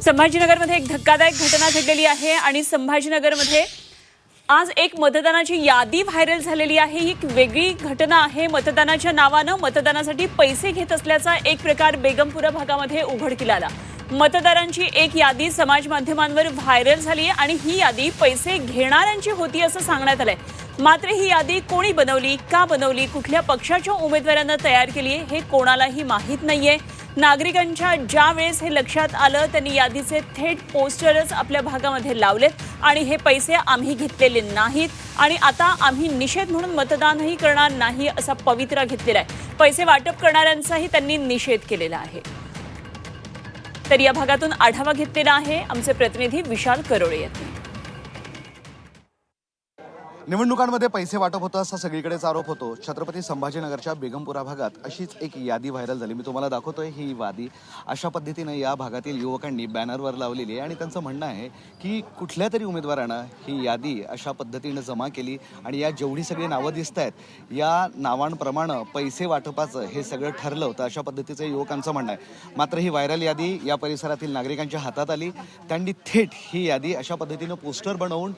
संभाजीनगरमध्ये एक धक्कादायक घटना घडलेली आहे आणि संभाजीनगरमध्ये आज एक मतदानाची यादी व्हायरल झालेली आहे। ही एक वेगळी घटना आहे। मतदानाच्या नावाने मतदानासाठी पैसे घेत असल्याचा एक प्रकार बेगमपुरा भागामध्ये उघडकीला आला। मतदारांची एक यादी समाज माध्यमांवर व्हायरल झाली आणि ही यादी पैसे घेणाऱ्यांची होती असं सांगण्यात आलंय। मात्र ही यादी कोणी बनवली, का बनवली, कुठल्या पक्षाच्या उमेदवारांना तयार केली हे कोणालाही माहीत नाहीये। नागरिकांच्या ज्या वेळेस हे लक्षात आलं त्यांनी यादीचे थेट पोस्टरच आपल्या भागामध्ये लावलेत आणि हे पैसे आम्ही घेतलेले नाहीत आणि आता आम्ही निषेध म्हणून मतदानही करणार नाही असा पवित्रा घेतलेला आहे। पैसे वाटप करणाऱ्यांचाही त्यांनी निषेध केलेला आहे। तर या भागातून आढावा घेतलेला आहे आमचे प्रतिनिधी विशाल करोळे यांनी। निवडणुकांमध्ये पैसे वाटप होतं असा सगळीकडेच आरोप होतो। छत्रपती संभाजीनगरच्या बेगमपुरा भागात अशीच एक यादी व्हायरल झाली। मी तुम्हाला दाखवतोय ही यादी अशा पद्धतीने या भागातील युवकांनी बॅनरवर लावलेली आहे आणि त्यांचं म्हणणं आहे की कुठल्या तरी उमेदवारानं ही यादी अशा पद्धतीने जमा केली आणि या जेवढी सगळी नावं दिसत आहेत या नावांप्रमाणे पैसे वाटपाचं हे सगळं ठरलं होतं अशा पद्धतीचं युवकांचं म्हणणं आहे। मात्र ही व्हायरल यादी या परिसरातील नागरिकांच्या हातात आली। त्यांनी थेट ही यादी अशा पद्धतीनं पोस्टर बनवून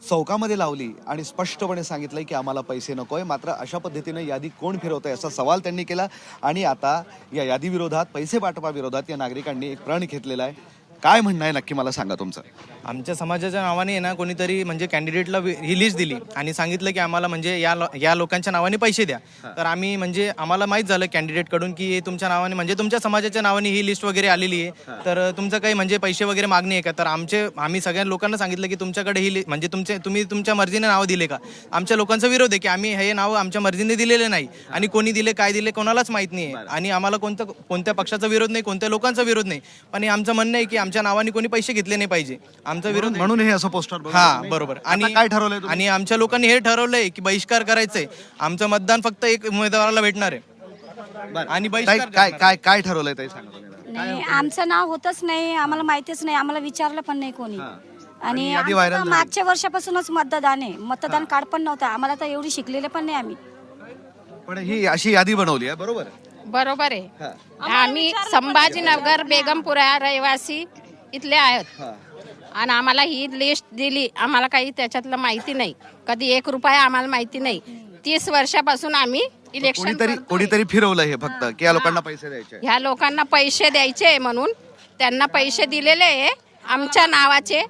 चौकामध्ये लावली आणि स्पष्टपणे सांगितलंय की आम्हाला पैसे नकोय। मात्र अशा पद्धतीने यादी कोण फिरवतंय असा सवाल त्यांनी केला आणि आता या यादी विरोधात, पैसे वाटपाविरोधात या नागरिकांनी एक प्रण घेतलेला आहे। काय म्हणणं आहे नक्की मला सांगा तुमचं। आमच्या समाजाच्या नावाने ना कोणीतरी म्हणजे कॅन्डिडेटला ही लिस्ट दिली आणि सांगितलं की आम्हाला म्हणजे या लोकांच्या नावाने पैसे द्या। तर आम्ही म्हणजे आम्हाला माहीत झालं कॅन्डिडेटकडून की तुमच्या नावाने म्हणजे तुमच्या समाजाच्या नावाने ही लिस्ट वगैरे आलेली आहे, तर तुमचं काही म्हणजे पैसे वगैरे मागणी आहे का। तर आम्ही सगळ्या लोकांना सांगितलं की तुमच्याकडे ही म्हणजे तुम्ही तुमच्या मर्जीने नावं दिले का। आमच्या लोकांचा विरोध आहे की आम्ही हे नाव आमच्या मर्जीने दिलेले नाही आणि कोणी दिले काय दिले कोणालाच माहीत नाही आहे आणि आम्हाला कोणत्या पक्षाचा विरोध नाही, कोणत्या लोकांचा विरोध नाही, पण आमचं म्हणणं आहे की आमच्या नावाने कोणी पैसे घेतले नाही पाहिजे। आमचा विरोध म्हणून हे असं पोस्टर बरोबर। आणि काय ठरवलंय आणि आमच्या लोकांनी हे ठरवलंय की बहिष्कार करायचंय। आमचं मतदान फक्त एक उमेदवाराला भेटणार आहे आणि काय काय काय ठरवलंय ते सांगा। नाही, आमचं नाव होतच नाही, आम्हाला माहितीच नाही, आम्हाला विचारलं पण नाही कोणी। आणि यादी व्हायरल आमचं मागच्या वर्षापासूनच मतदान आहे, मतदान कार्ड पण नव्हतं आम्हाला, तर एवढी शिकलेले पण नाही आम्ही। पण ही अशी यादी बनवली आहे बरोबर बरोबर आहे। आम्ही संभाजीनगर बेगमपुरा रहिवासी इथले आहेत आणि आम्हाला ही लिस्ट दिली, आम्हाला काही त्याच्यातलं माहिती नाही, कधी 1 रुपया आम्हाला माहिती नाही। 30 वर्षापासून आम्ही इलेक्शन कोणीतरी फिरवलं हे फक्त की या लोकांना पैसे द्यायचे, ह्या लोकांना पैसे द्यायचे म्हणून त्यांना पैसे दिलेले आहे आमच्या नावाचे,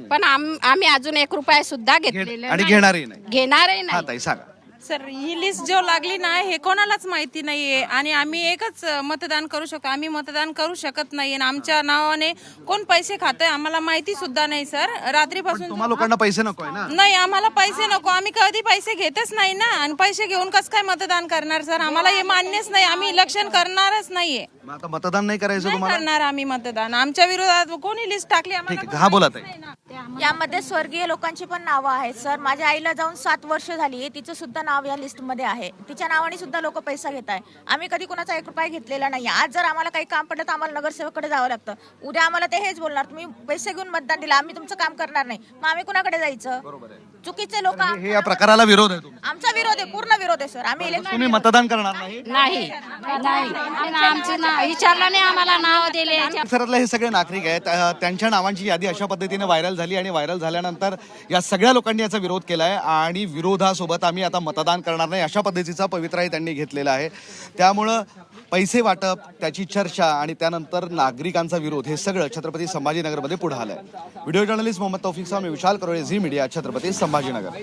पण आम्ही अजून 1 रुपया सुद्धा घेतलेले आणि घेणारही नाही। नाही। हा ताई सांगा। सर, ही लिस्ट जो लागली ना हे कोणालाच माहिती नाहीये आणि आम्ही एकच मतदान करू शकतो, आम्ही मतदान करू शकत नाही आणि आमच्या नावाने कोण पैसे खातोय आम्हाला माहिती सुद्धा नाही। सर, रात्रीपासून तुम्हाला लोकांना पैसे नकोय ना। नाही, आम्हाला पैसे नको, आम्ही कधी पैसे घेतच नाही ना आणि पैसे घेऊन कसं काय मतदान करणार। सर, आम्हाला हे मान्यच नाही, आम्ही इलेक्शन करणारच नाहीये। आता मतदान नाही करायचं नाही तुम्हाला करणार आम्ही मतदान, आमच्या विरोधात कोणी लिस्ट टाकली आम्हाला ठीक आहे। हा बोला ताई। यामध्ये स्वर्गीय लोकांची पण नावं आहेत सर। माझ्या आईला जाऊन 7 वर्ष झाली, तिचं सुद्धा नाव या लिस्ट मध्ये आहे, तिच्या नावाने सुद्धा लोक पैसा घेत आहे। आम्ही कधी कोणाचा 1 रुपया घेतलेला नाही। आज जर आम्हाला काही काम पडलं तर आम्हाला नगरसेवकाकडे जावं लागतं, उद्या आम्हाला ते हेच बोलणार तुम्ही पैसे घेऊन मतदान दिलं, आम्ही तुमचं काम करणार नाही, मग आम्ही कुणाकडे जायचं। चुकीचे लोक, हे या प्रकाराला विरोध आहे तुमचा। आमचा विरोध आहे, पूर्ण विरोध आहे सर। आम्ही तुम्ही मतदान करणार नाही। नाही आमचं नाव विचारलं नाही, आम्हाला नाव दिले। परिसरातले हे सगळे नागरिक आहेत, त्यांच्या नावांची यादी अशा पद्धतीने व्हायरल झाली आणि व्हायरल झाल्यानंतर या सगळ्या लोकांनी याचा विरोध केलाय आणि विरोधासोबत आम्ही आता मतदान करणार नाही अशा पद्धतीचा पवित्राही त्यांनी घेतलेला आहे। त्यामुळं पैसे वाटप, त्याची चर्चा आणि त्यानंतर नागरिकांचा विरोध हे सगळं छत्रपती संभाजीनगरमध्ये पुढे आलंय। व्हिडिओ जर्नलिस्ट मोहम्मद तौफिक साहब, मी विशाल करोळे, झी मीडिया, छत्रपती संभाजीनगर।